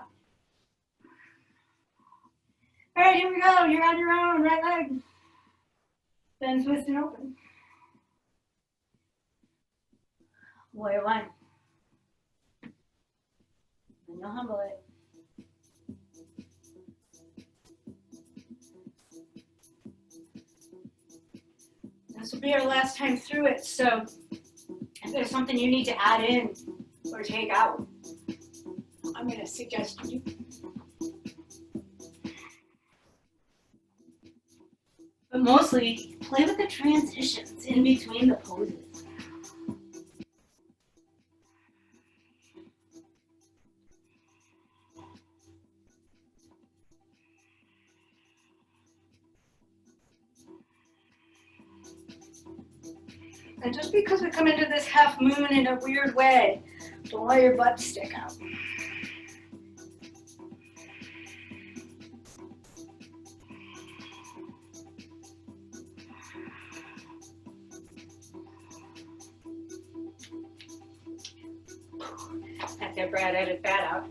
All right, here we go. You're on your own, right leg. Then twist and open. Warrior one. Then you'll humble it. This will be our last time through it, so if there's something you need to add in or take out, I'm going to suggest you. But mostly, play with the transitions in between the poses. And just because we come into this half moon in a weird way, don't let your butt stick out. After Brad edit that out.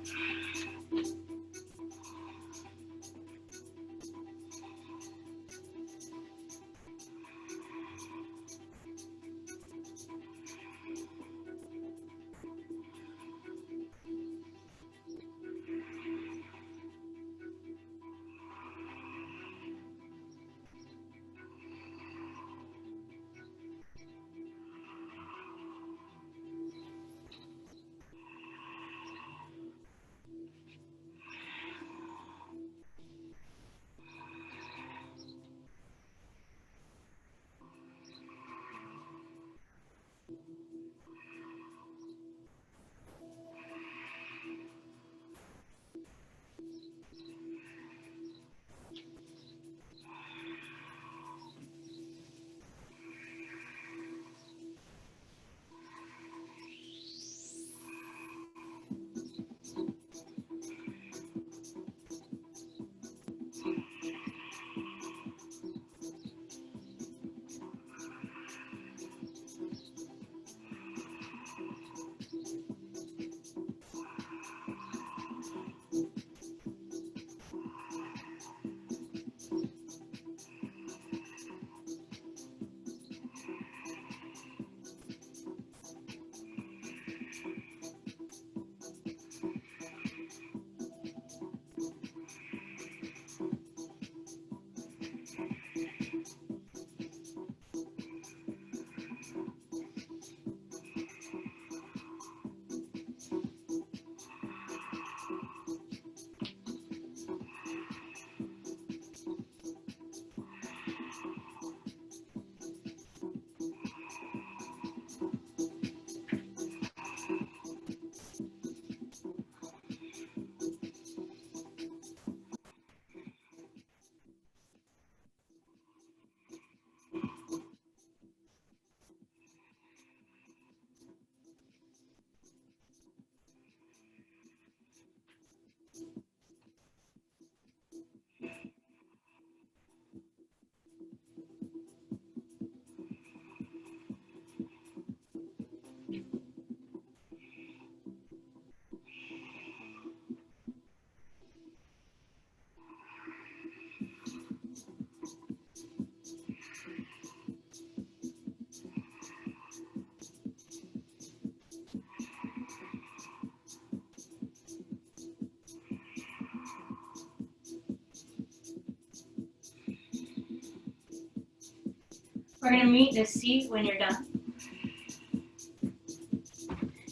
We're going to meet in a seat when you're done.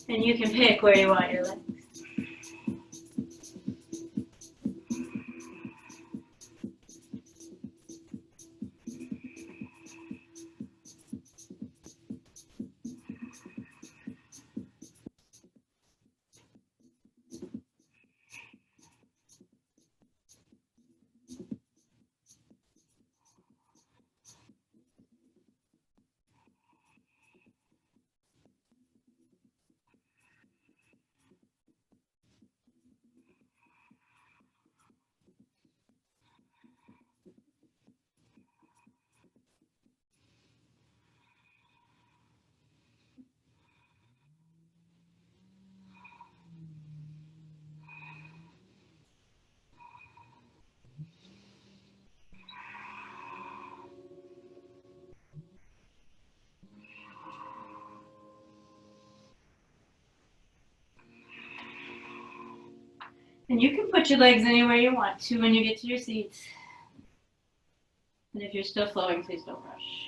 And you can pick where you want your legs. And you can put your legs anywhere you want to when you get to your seats. And if you're still flowing, please don't rush.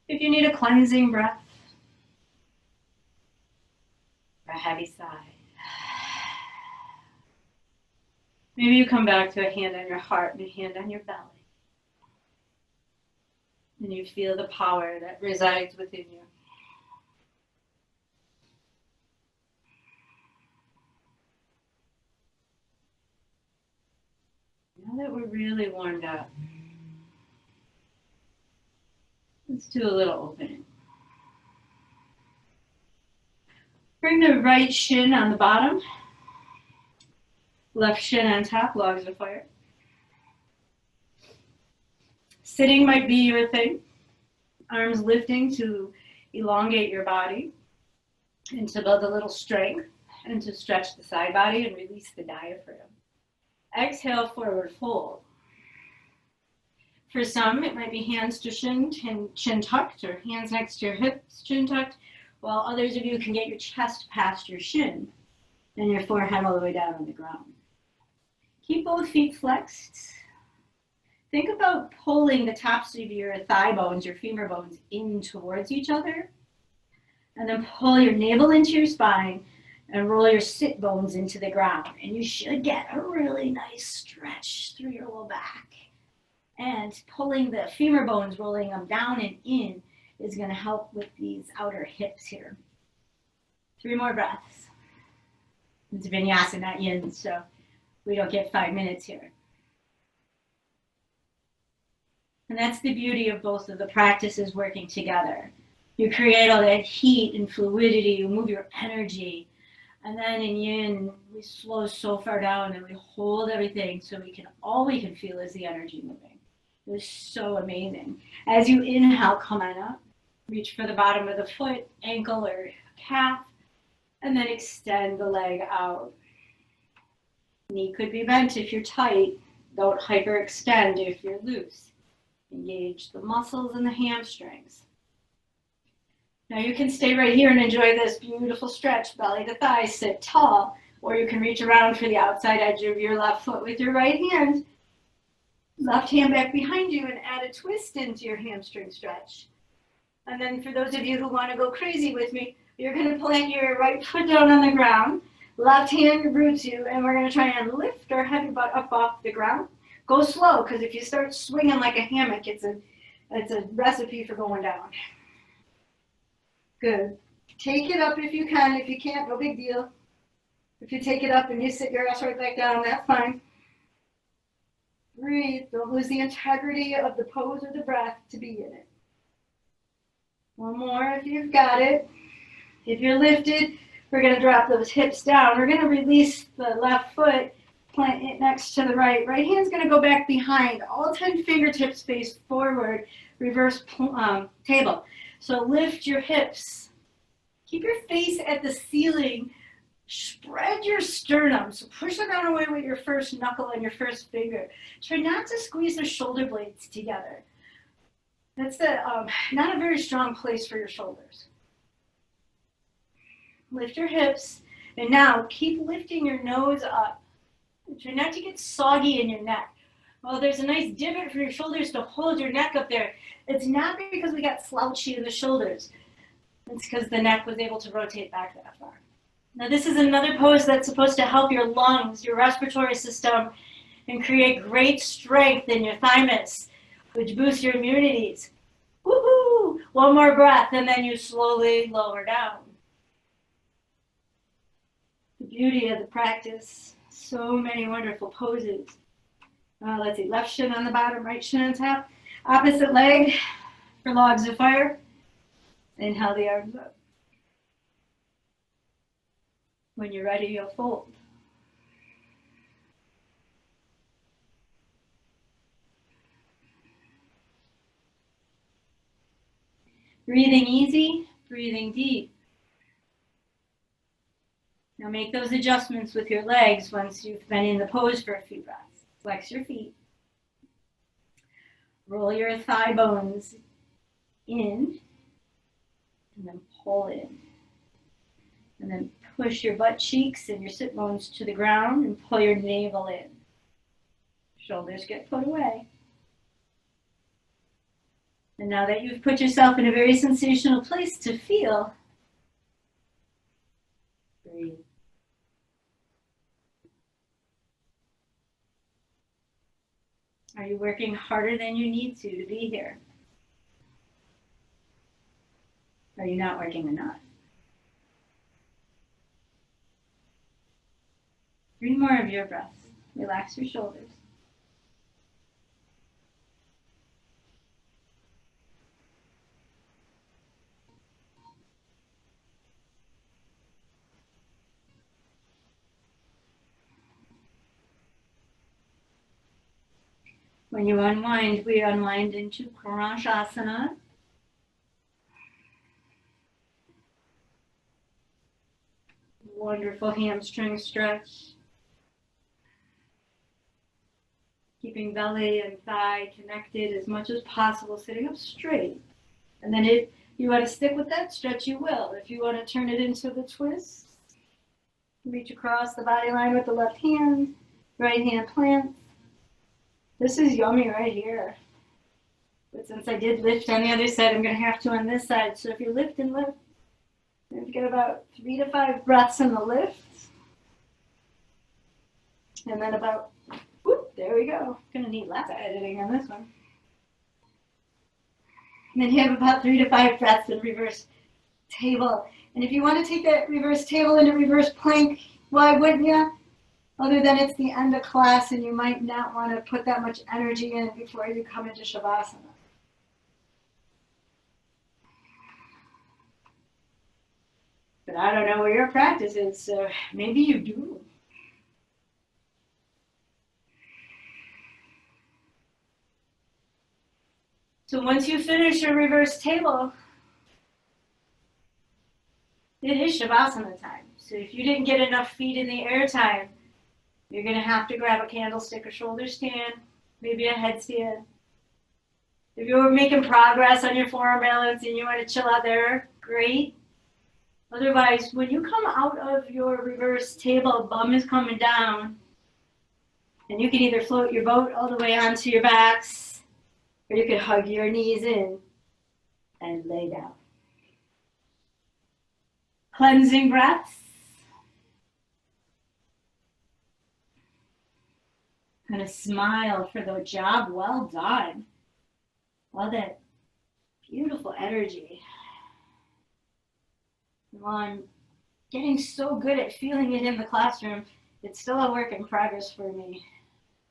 If you need a cleansing breath, a heavy sigh, maybe you come back to a hand on your heart and a hand on your belly. And you feel the power that resides within you. Now that we're really warmed up, let's do a little opening. Bring the right shin on the bottom, left shin on top, logs of fire. Sitting might be your thing. Arms lifting to elongate your body and to build a little strength and to stretch the side body and release the diaphragm. Exhale, forward fold. For some, it might be hands to shin, chin tucked, or hands next to your hips, chin tucked, while others of you can get your chest past your shin and your forehead all the way down on the ground. Keep both feet flexed. Think about pulling the tops of your thigh bones, your femur bones, in towards each other. And then pull your navel into your spine and roll your sit bones into the ground. And you should get a really nice stretch through your low back. And pulling the femur bones, rolling them down and in, is going to help with these outer hips here. 3 more breaths. It's Vinyasa, not yin, so we don't get 5 minutes here. And that's the beauty of both of the practices working together. You create all that heat and fluidity, you move your energy. And then in yin, we slow so far down and we hold everything so all we can feel is the energy moving. It was so amazing. As you inhale, come on up. Reach for the bottom of the foot, ankle or calf, and then extend the leg out. Knee could be bent if you're tight. Don't hyperextend if you're loose. Engage the muscles and the hamstrings. Now you can stay right here and enjoy this beautiful stretch, belly to thigh, sit tall, or you can reach around for the outside edge of your left foot with your right hand. Left hand back behind you and add a twist into your hamstring stretch. And then for those of you who want to go crazy with me, you're going to plant your right foot down on the ground. Left hand roots you, and we're going to try and lift our heavy butt up off the ground. Go slow, because if you start swinging like a hammock, it's a recipe for going down. Good. Take it up if you can. If you can't, no big deal. If you take it up and you sit your ass right back down, that's fine. Breathe. Don't lose the integrity of the pose or the breath to be in it. One more if you've got it. If you're lifted, we're going to drop those hips down. We're going to release the left foot, plant it next to the right. Right hand's going to go back behind. All 10 fingertips face forward, reverse table. So lift your hips. Keep your face at the ceiling. Spread your sternum. So push the ground away with your first knuckle and your first finger. Try not to squeeze the shoulder blades together. That's not a very strong place for your shoulders. Lift your hips. And now keep lifting your nose up. Try not to get soggy in your neck. Well, there's a nice divot for your shoulders to hold your neck up there. It's not because we got slouchy in the shoulders. It's because the neck was able to rotate back that far. Now this is another pose that's supposed to help your lungs, your respiratory system, and create great strength in your thymus, which boosts your immunities. Woohoo! One more breath, and then you slowly lower down. The beauty of the practice. So many wonderful poses. Let's see, left shin on the bottom, right shin on top. Opposite leg for logs of fire. Inhale the arms up. When you're ready, you'll fold. Breathing easy, breathing deep. Now make those adjustments with your legs once you've been in the pose for a few breaths. Flex your feet. Roll your thigh bones in and then pull in. And then push your butt cheeks and your sit bones to the ground and pull your navel in. Shoulders get put away. And now that you've put yourself in a very sensational place to feel, breathe. Are you working harder than you need to be here? Are you not working enough? 3 more of your breaths. Relax your shoulders. When you unwind, we unwind into Pranashasana. Wonderful hamstring stretch. Keeping belly and thigh connected as much as possible, sitting up straight. And then if you want to stick with that stretch, you will. If you want to turn it into the twist, reach across the body line with the left hand, right hand plants. This is yummy right here. But since I did lift on the other side, I'm going to have to on this side. So if you lift and lift, you get about 3 to 5 breaths in the lift. And then about, whoop, there we go. Going to need lots of editing on this one. And then you have about 3 to 5 breaths in reverse table. And if you want to take that reverse table into reverse plank, why wouldn't you? Other than it's the end of class and you might not want to put that much energy in before you come into Shavasana. But I don't know where your practice is, so maybe you do. So once you finish your reverse table, it is Shavasana time. So if you didn't get enough feet in the air time, you're going to have to grab a candlestick or shoulder stand, maybe a headstand. If you're making progress on your forearm balance and you want to chill out there, great. Otherwise, when you come out of your reverse table, bum is coming down, and you can either float your boat all the way onto your backs, or you can hug your knees in and lay down. Cleansing breaths. Kind of smile for the job well done. All that beautiful energy. While I'm getting so good at feeling it in the classroom, it's still a work in progress for me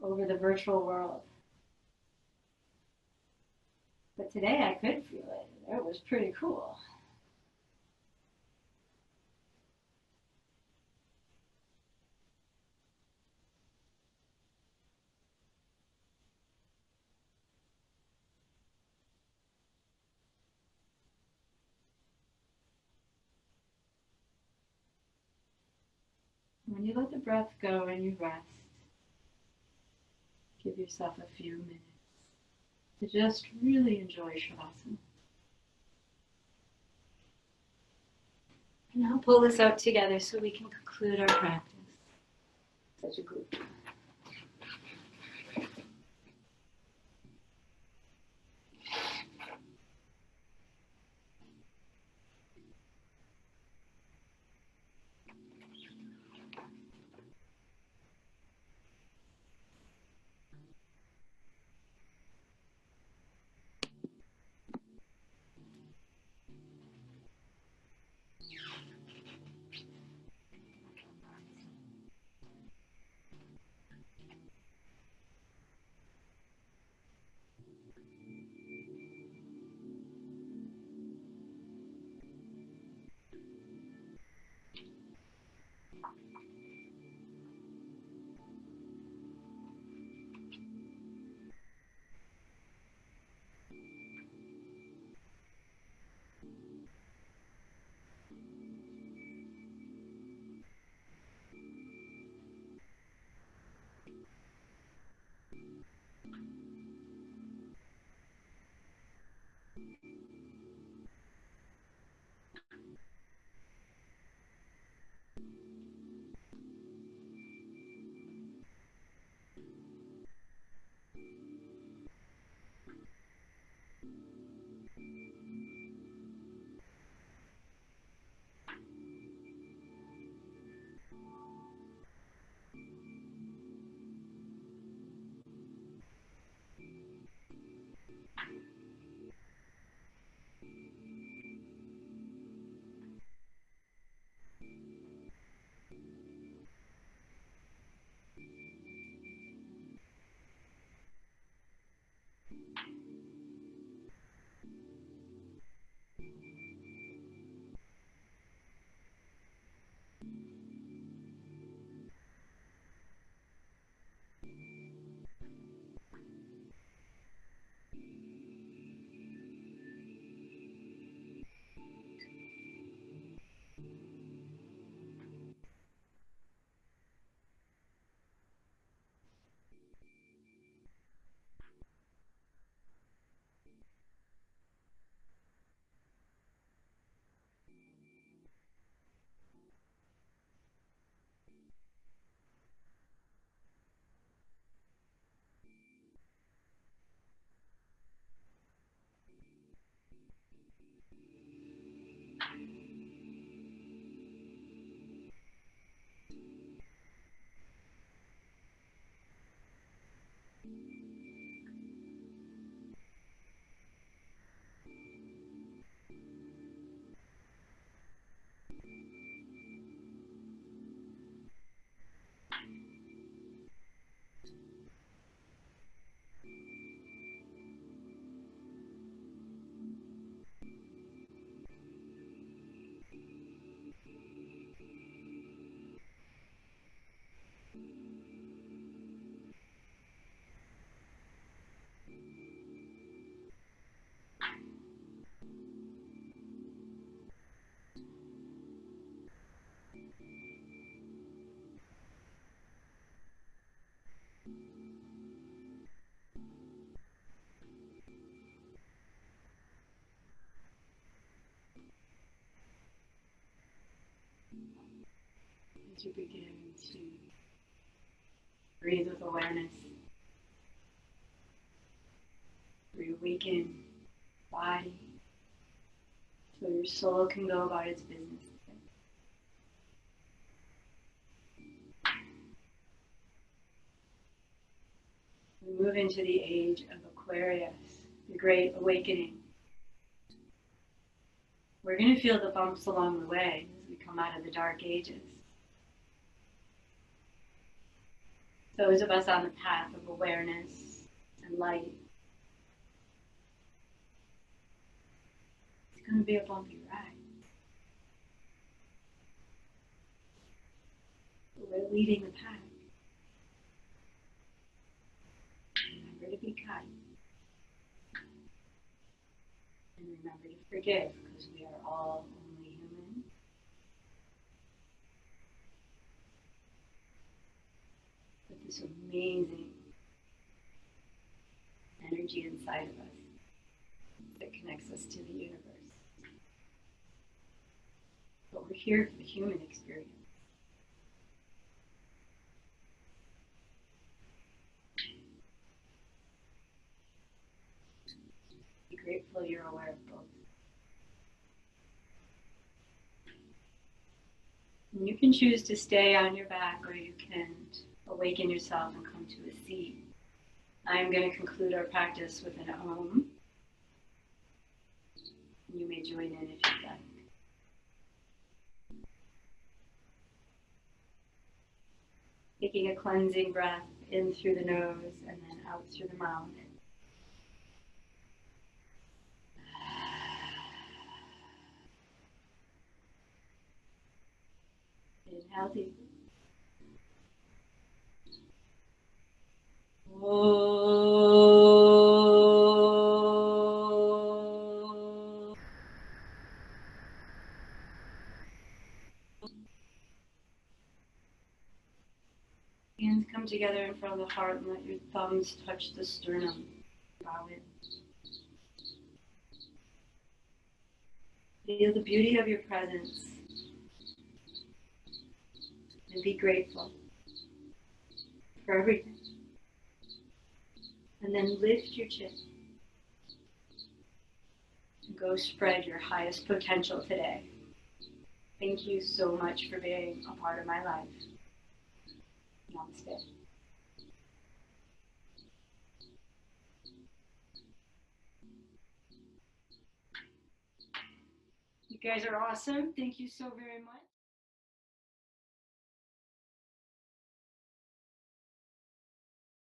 over the virtual world. But today I could feel it. It was pretty cool. When you let the breath go and you rest, give yourself a few minutes to just really enjoy Shavasana. And I'll pull this out together so we can conclude our practice. Such a group. As you begin to breathe with awareness, reawaken body so your soul can go about its business. We move into the age of Aquarius, the great awakening. We're going to feel the bumps along the way as we come out of the dark ages. Those of us on the path of awareness and light, it's going to be a bumpy ride. But we're leading the path. Remember to be kind. And remember to forgive, because we are all only human. But this amazing energy inside of us that connects us to the universe. But we're here for the human experience. Be grateful you're aware of both. And you can choose to stay on your back, or you can awaken yourself and come to a seat. I'm going to conclude our practice with an Om. You may join in if you'd like. Taking a cleansing breath in through the nose and then out through the mouth. Inhale deeply. Hands come together in front of the heart and let your thumbs touch the sternum. Bow in. Feel the beauty of your presence and be grateful for everything. And then lift your chin and go spread your highest potential today. Thank you so much for being a part of my life. Namaste. You guys are awesome. Thank you so very much.